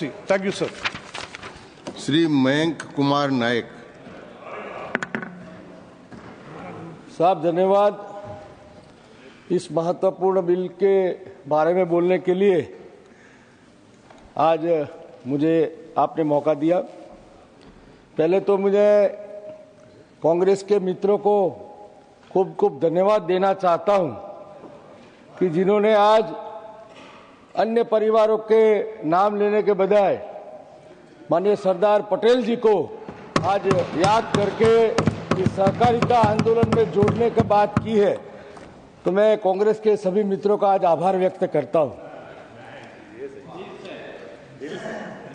Thank you, sir. Shri Mayank Kumar Nayak. साहब धन्यवाद इस महत्वपूर्ण बिल के बारे में बोलने के लिए आज मुझे आपने मौका दिया। पहले तो मुझे कांग्रेस के मित्रों को खूब खूब धन्यवाद देना चाहता हूं कि जिन्होंने आज अन्य परिवारों के नाम लेने के बजाय माननीय सरदार पटेल जी को आज याद करके इस सहकारिता आंदोलन में जोड़ने की बात की है, तो मैं कांग्रेस के सभी मित्रों का आज आभार व्यक्त करता हूं।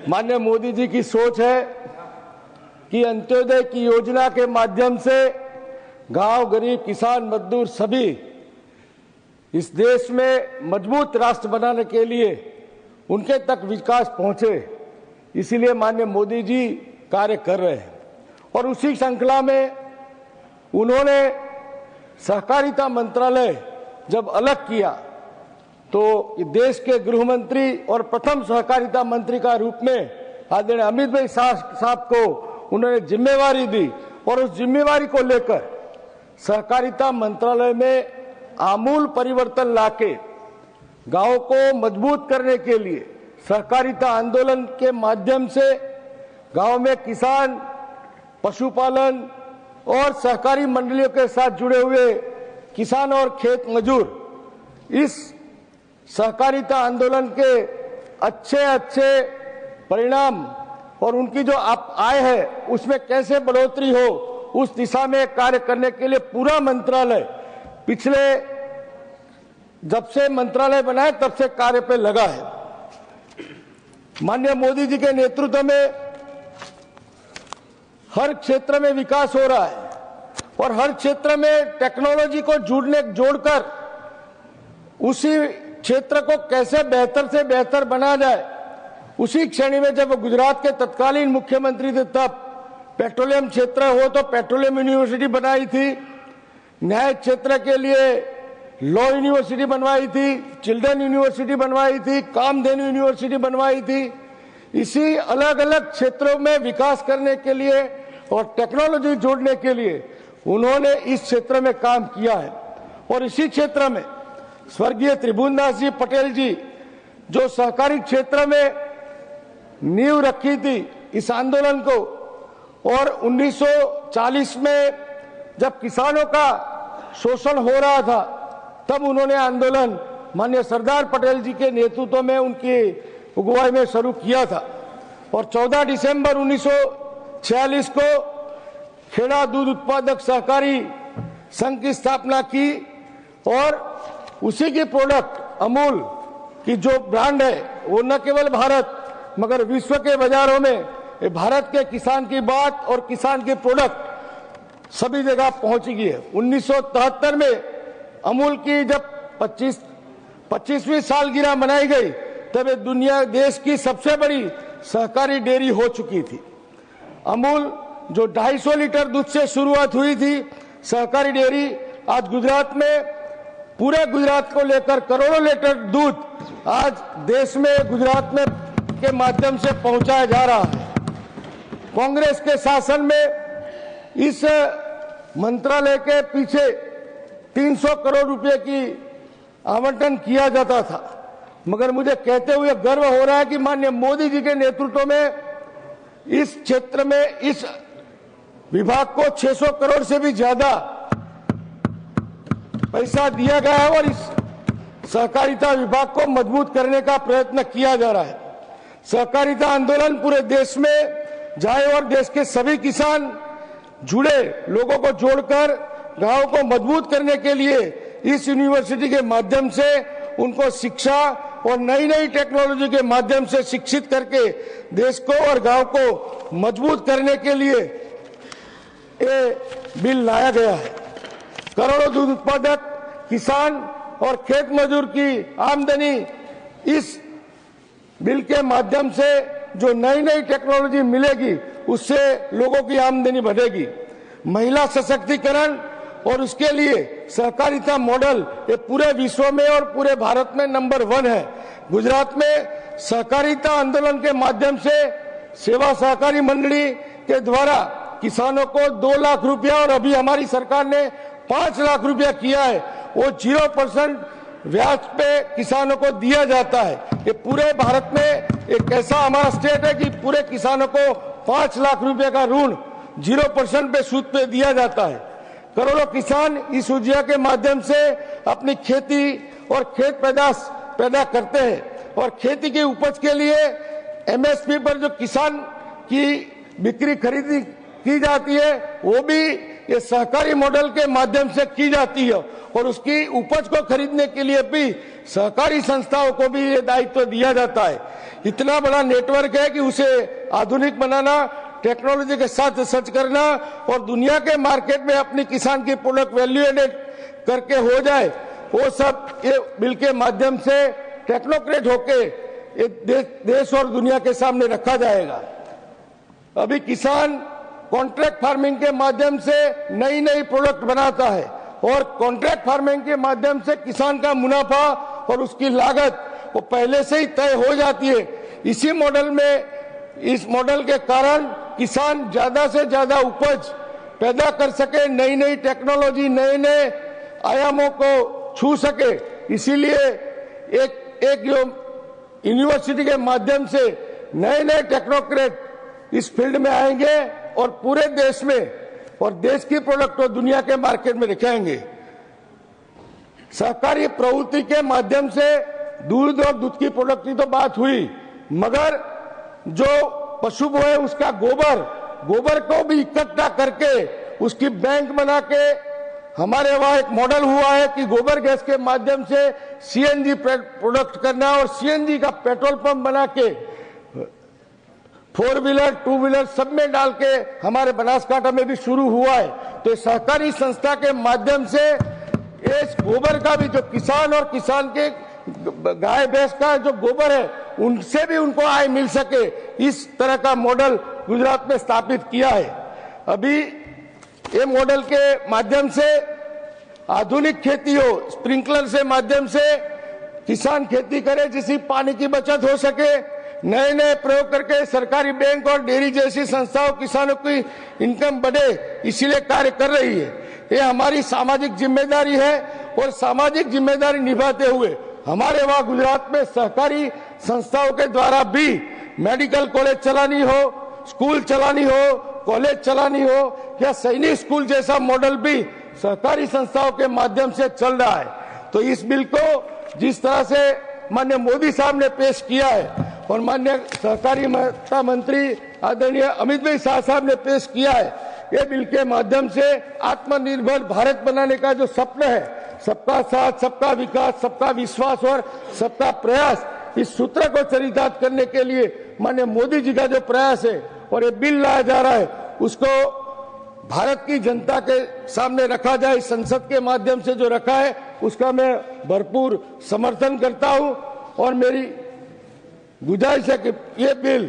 माननीय मोदी जी की सोच है कि अंत्योदय की योजना के माध्यम से गांव, गरीब, किसान, मजदूर सभी इस देश में मजबूत राष्ट्र बनाने के लिए उनके तक विकास पहुंचे, इसीलिए माननीय मोदी जी कार्य कर रहे हैं। और उसी श्रृंखला में उन्होंने सहकारिता मंत्रालय जब अलग किया तो देश के गृह मंत्री और प्रथम सहकारिता मंत्री का रूप में आदरणीय अमित भाई साहब को उन्होंने जिम्मेवारी दी और उस जिम्मेवारी को लेकर सहकारिता मंत्रालय में आमूल परिवर्तन लाके गांव को मजबूत करने के लिए सहकारिता आंदोलन के माध्यम से गांव में किसान, पशुपालन और सहकारी मंडलियों के साथ जुड़े हुए किसान और खेत मजदूर इस सहकारिता आंदोलन के अच्छे परिणाम और उनकी जो आय है उसमें कैसे बढ़ोतरी हो, उस दिशा में कार्य करने के लिए पूरा मंत्रालय पिछले जब से मंत्रालय बना है तब से कार्य पे लगा है। माननीय मोदी जी के नेतृत्व में हर क्षेत्र में विकास हो रहा है और हर क्षेत्र में टेक्नोलॉजी को जोड़कर उसी क्षेत्र को कैसे बेहतर से बेहतर बनाया जाए, उसी श्रेणी में जब गुजरात के तत्कालीन मुख्यमंत्री थे तब पेट्रोलियम क्षेत्र हो तो पेट्रोलियम यूनिवर्सिटी बनाई थी, न्याय क्षेत्र के लिए लॉ यूनिवर्सिटी बनवाई थी, चिल्ड्रन यूनिवर्सिटी बनवाई थी, कामधेनु यूनिवर्सिटी बनवाई थी। इसी अलग अलग क्षेत्रों में विकास करने के लिए और टेक्नोलॉजी जोड़ने के लिए उन्होंने इस क्षेत्र में काम किया है। और इसी क्षेत्र में स्वर्गीय त्रिभुवनदास जी पटेल जी जो सहकारी क्षेत्र में नींव रखी थी इस आंदोलन को, और 1940 में जब किसानों का शोषण हो रहा था तब उन्होंने आंदोलन माननीय सरदार पटेल जी के नेतृत्व में उनकी अगुवाई में शुरू किया था। और 14 दिसंबर 1946 को खेड़ा दूध उत्पादक सहकारी संघ की स्थापना की और उसी की प्रोडक्ट अमूल की जो ब्रांड है वो न केवल भारत मगर विश्व के बाजारों में भारत के किसान की बात और किसान की प्रोडक्ट सभी जगह पहुंच गई है। 1973 में अमूल की जब 25वीं सालगिरह मनाई गई तब दुनिया देश की सबसे बड़ी सहकारी डेयरी हो चुकी थी। अमूल जो 250 लीटर दूध से शुरुआत हुई थी सहकारी डेयरी आज गुजरात में पूरे गुजरात को लेकर करोड़ों लीटर दूध आज देश में गुजरात में के माध्यम से पहुंचाया जा रहा है। कांग्रेस के शासन में इस मंत्रालय के पीछे 300 करोड़ रुपए की आवंटन किया जाता था, मगर मुझे कहते हुए गर्व हो रहा है कि माननीय मोदी जी के नेतृत्व में इस क्षेत्र में इस विभाग को 600 करोड़ से भी ज्यादा पैसा दिया गया है और इस सहकारिता विभाग को मजबूत करने का प्रयत्न किया जा रहा है। सहकारिता आंदोलन पूरे देश में जाए और देश के सभी किसान जुड़े लोगों को जोड़कर गांव को मजबूत करने के लिए इस यूनिवर्सिटी के माध्यम से उनको शिक्षा और नई नई टेक्नोलॉजी के माध्यम से शिक्षित करके देश को और गांव को मजबूत करने के लिए ये बिल लाया गया है। करोड़ों दूध उत्पादक किसान और खेत मजदूर की आमदनी इस बिल के माध्यम से जो नई नई टेक्नोलॉजी मिलेगी उससे लोगों की आमदनी बढ़ेगी। महिला सशक्तिकरण और उसके लिए सहकारिता मॉडल ये पूरे विश्व में और पूरे भारत में नंबर 1 है। गुजरात में सहकारिता आंदोलन के माध्यम से सेवा सहकारी मंडली के द्वारा किसानों को 2 लाख रुपया और अभी हमारी सरकार ने 5 लाख रुपया किया है, वो 0% ब्याज पे किसानों को दिया जाता है। ये पूरे भारत में एक ऐसा हमारा स्टेट है कि पूरे किसानों को 5 लाख रुपए का ऋण 0% पे सूद पे दिया जाता है। करोड़ों किसान इस योजना के माध्यम से अपनी खेती और खेत पैदाश पैदा करते हैं और खेती की उपज के लिए एमएसपी पर जो किसान की बिक्री खरीदी की जाती है वो भी ये सहकारी मॉडल के माध्यम से की जाती है और उसकी उपज को खरीदने के लिए भी सहकारी संस्थाओं को भी ये दायित्व दिया जाता है। इतना बड़ा नेटवर्क है कि उसे आधुनिक बनाना, टेक्नोलॉजी के साथ सर्च करना और दुनिया के मार्केट में अपनी किसान की प्रोडक्ट वैल्यू एडेड करके हो जाए, वो सब ये बिल के माध्यम से टेक्नोक्रेट होके देश और दुनिया के सामने रखा जाएगा। अभी किसान कॉन्ट्रैक्ट फार्मिंग के माध्यम से नई नई प्रोडक्ट बनाता है और कॉन्ट्रैक्ट फार्मिंग के माध्यम से किसान का मुनाफा और उसकी लागत वो पहले से ही तय हो जाती है। इसी मॉडल में, इस मॉडल के कारण किसान ज्यादा से ज्यादा उपज पैदा कर सके, नई नई टेक्नोलॉजी, नए नए आयामों को छू सके। इसीलिए एक जो यूनिवर्सिटी के माध्यम से नए नए टेक्नोक्रेट इस फील्ड में आएंगे और पूरे देश में और देश की प्रोडक्ट को दुनिया के मार्केट में दिखाएंगे। सहकारी प्रवृत्ति के माध्यम से दूध और दूध की प्रोडक्ट की तो बात हुई, मगर जो पशु है उसका गोबर को भी इकट्ठा करके उसकी बैंक बना के हमारे वहां एक मॉडल हुआ है कि गोबर गैस के माध्यम से सीएनजी प्रोडक्ट करना और सीएनजी का पेट्रोल पंप बना के 4 व्हीलर 2 व्हीलर सब में डाल के हमारे बनासकांठा में भी शुरू हुआ है। तो सहकारी संस्था के माध्यम से इस गोबर का भी, जो किसान और किसान के गाय भैंस का जो गोबर है उनसे भी उनको आय मिल सके, इस तरह का मॉडल गुजरात में स्थापित किया है। अभी ये मॉडल के माध्यम से आधुनिक खेती हो, स्प्रिंकलर से माध्यम से किसान खेती करे जिससे पानी की बचत हो सके, नए नए प्रयोग करके सरकारी बैंक और डेयरी जैसी संस्थाओं किसानों की इनकम बढ़े, इसीलिए कार्य कर रही है। ये हमारी सामाजिक जिम्मेदारी है और सामाजिक जिम्मेदारी निभाते हुए हमारे वहां गुजरात में सहकारी संस्थाओं के द्वारा भी मेडिकल कॉलेज चलानी हो, स्कूल चलानी हो, कॉलेज चलानी हो या सैनिक स्कूल जैसा मॉडल भी सहकारी संस्थाओं के माध्यम से चल रहा है। तो इस बिल को जिस तरह से माननीय मोदी साहब ने पेश किया है और माननीय सहकारिता मंत्री आदरणीय अमित भाई शाह साहब ने पेश किया है, ये बिल के माध्यम से आत्मनिर्भर भारत बनाने का जो सपना है, सबका साथ, सबका विकास, सबका विश्वास और सबका प्रयास, इस सूत्र को चरितार्थ करने के लिए माननीय मोदी जी का जो प्रयास है और ये बिल लाया जा रहा है उसको भारत की जनता के सामने रखा जाए, संसद के माध्यम से जो रखा है उसका मैं भरपूर समर्थन करता हूं। और मेरी गुजारिश है कि ये बिल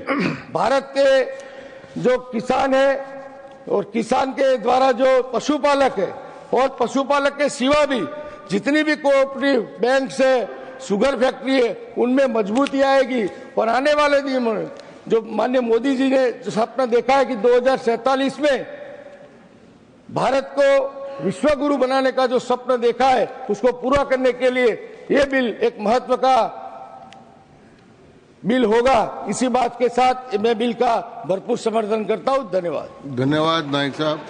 भारत के जो किसान है और किसान के द्वारा जो पशुपालक है और पशुपालक के सिवा भी जितनी भी कोऑपरेटिव बैंक से शुगर फैक्ट्री है उनमें मजबूती आएगी और आने वाले दिन में जो माननीय मोदी जी ने जो सपना देखा है कि 2047 में भारत को विश्व गुरु बनाने का जो सपना देखा है उसको पूरा करने के लिए ये बिल एक महत्व का बिल होगा। इसी बात के साथ मैं बिल का भरपूर समर्थन करता हूं। धन्यवाद। धन्यवाद नायक साहब।